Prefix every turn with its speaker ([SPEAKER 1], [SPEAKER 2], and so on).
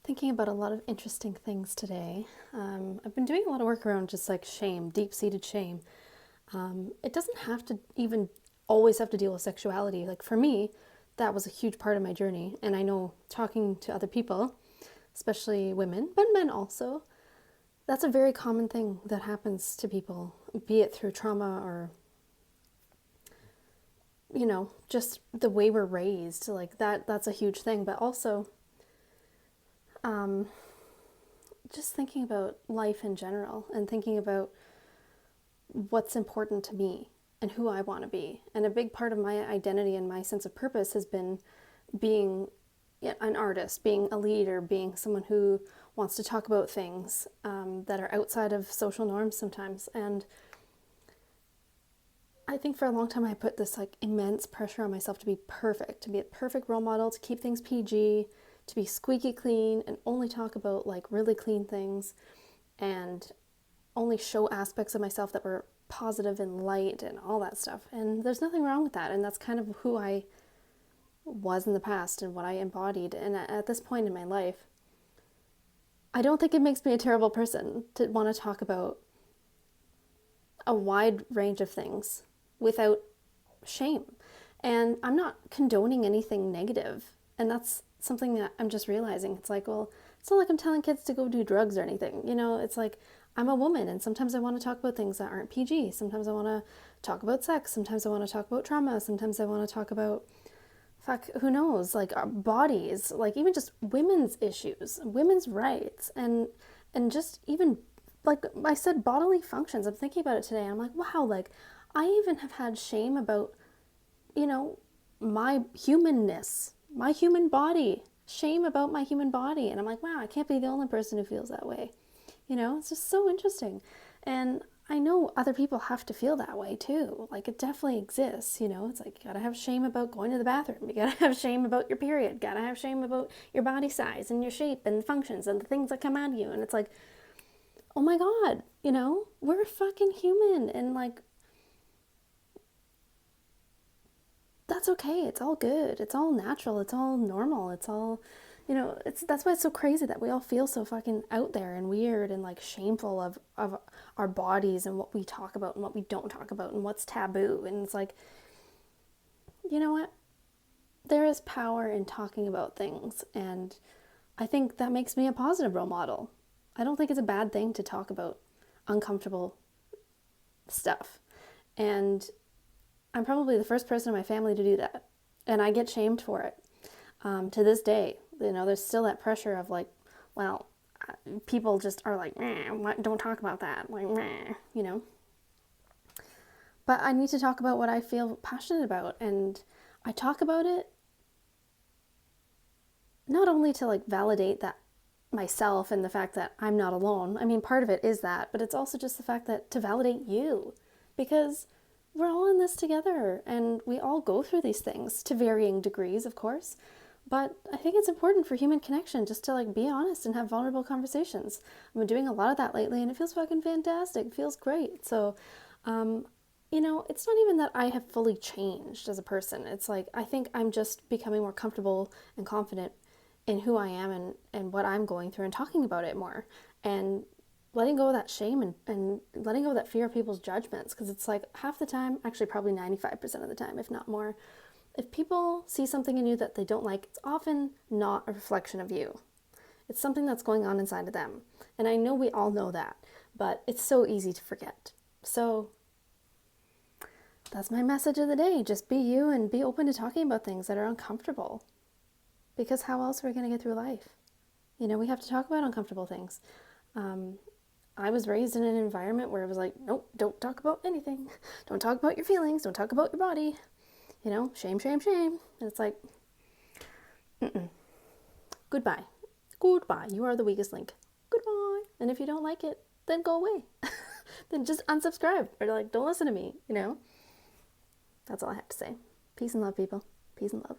[SPEAKER 1] Thinking about a lot of interesting things today. I've been doing a lot of work around just like shame, deep-seated shame. It doesn't have to even always have to deal with sexuality. Like for me, that was a huge part of my journey. And I know talking to other people, especially women, but men also, that's a very common thing that happens to people, be it through trauma or, just the way we're raised. Like that's a huge thing. But also, um, just thinking about life in general and thinking about what's important to me and who I want to be. And a big part of my identity and my sense of purpose has been being an artist, being a leader, being someone who wants to talk about things that are outside of social norms sometimes. And I think for a long time I put this like immense pressure on myself to be perfect, to be a perfect role model, to keep things PG, to be squeaky clean and only talk about like really clean things and only show aspects of myself that were positive and light and all that stuff. And there's nothing wrong with that. And that's kind of who I was in the past and what I embodied. And at this point in my life, I don't think it makes me a terrible person to want to talk about a wide range of things without shame. And I'm not condoning anything negative. And that's something that I'm just realizing. It's like, well, it's not like I'm telling kids to go do drugs or anything. It's like I'm a woman and sometimes I want to talk about things that aren't PG. Sometimes I want to talk about sex. Sometimes I want to talk about trauma. Sometimes I want to talk about, who knows, like our bodies, like even just women's issues, women's rights, and just even, like I said, bodily functions. I'm thinking about it today and I'm like, wow, like I even have had shame about, you know, my humanness, my human body, shame about my human body. And I'm like, wow, I can't be the only person who feels that way. It's just so interesting. And I know other people have to feel that way too. Like it definitely exists, It's like you gotta have shame about going to the bathroom. You gotta have shame about your period. Gotta have shame about your body size and your shape and functions and the things that come out of you. And it's like, oh my God, we're fucking human. And like, that's okay. It's all good. It's all natural. It's all normal. It's all, that's why it's so crazy that we all feel so fucking out there and weird and like shameful of our bodies and what we talk about and what we don't talk about and what's taboo. And it's like, you know what? There is power in talking about things. And I think that makes me a positive role model. I don't think it's a bad thing to talk about uncomfortable stuff. And I'm probably the first person in my family to do that. And I get shamed for it. To this day, there's still that pressure of like, well, people just are like, don't talk about that. Like. But I need to talk about what I feel passionate about. And I talk about it not only to like validate that myself and the fact that I'm not alone. I mean, part of it is that, but it's also just the fact that to validate you, because we're all in this together and we all go through these things to varying degrees, of course. But I think it's important for human connection just to like be honest and have vulnerable conversations. I've been doing a lot of that lately and it feels fucking fantastic. It feels great. So, it's not even that I have fully changed as a person. It's like, I think I'm just becoming more comfortable and confident in who I am and what I'm going through and talking about it more. And letting go of that shame and letting go of that fear of people's judgments. Because it's like half the time, actually probably 95% of the time, if not more, if people see something in you that they don't like, it's often not a reflection of you. It's something that's going on inside of them. And I know we all know that, but it's so easy to forget. So that's my message of the day. Just be you and be open to talking about things that are uncomfortable. Because how else are we going to get through life? We have to talk about uncomfortable things. I was raised in an environment where it was like, nope, don't talk about anything. Don't talk about your feelings. Don't talk about your body. Shame, shame, shame. And it's like, goodbye. Goodbye. You are the weakest link. Goodbye. And if you don't like it, then go away. Then just unsubscribe or like, don't listen to me, That's all I have to say. Peace and love, people. Peace and love.